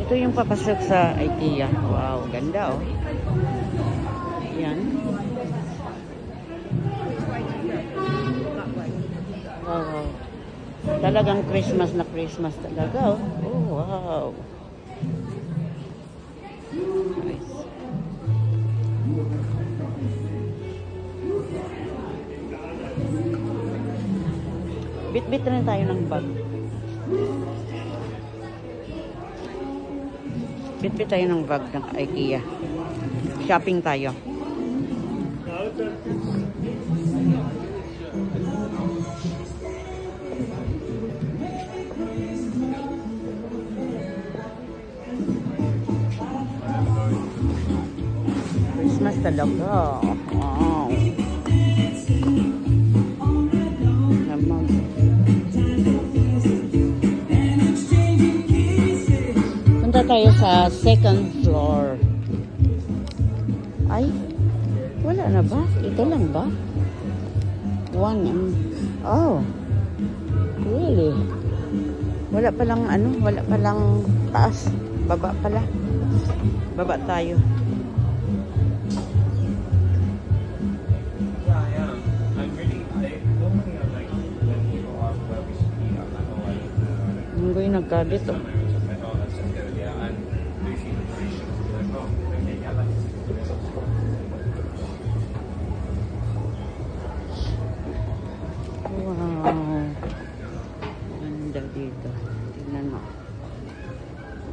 Ito yung papasok sa IKEA. Wow, ganda oh. Ayan. Wow. Talagang Christmas na Christmas talaga oh. Oh, wow. Nice. Bit-bit na tayo ng bag. Bit-bit tayo ng bag ng IKEA. Shopping tayo. Christmas talaga. Wow. Punta tayo sa second floor. Ay, wala na ba? Ito lang ba? Oh, really? Wala palang ano, wala palang taas. Baba pala. Baba tayo. Ang goy nagkabit oh. Wow. Ganda dito. Tingnan mo.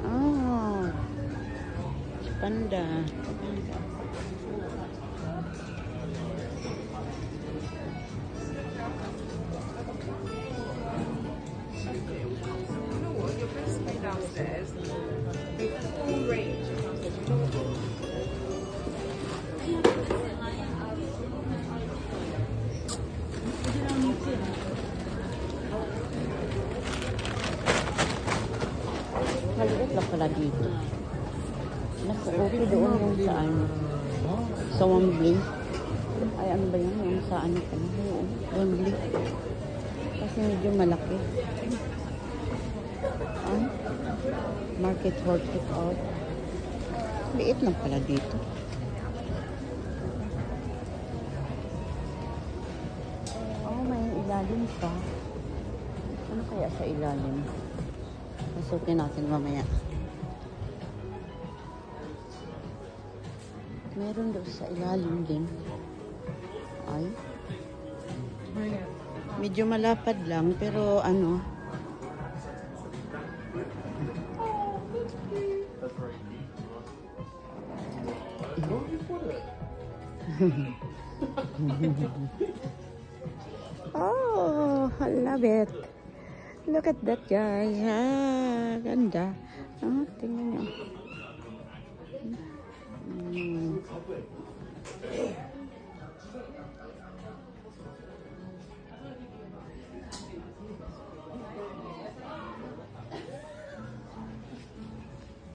Oh. Panda. Downstairs, with full range. Maliit lang pala dito. Mas okay doon yung sa ano. Sa Wembley. Ay, ano ba yun? Yung sa ano pa. Wembley. Kasi medyo malaki. Ay, market for take out. Liit lang pala dito. Oh, may ilalim pa. Ano kaya sa ilalim? Pasukin natin mamaya. Meron doon sa ilalim din. Ay. Medyo malapad lang, pero ano. Oh, I love it. Look at that guy. Ah, ganda. Oh, tingnan nyo.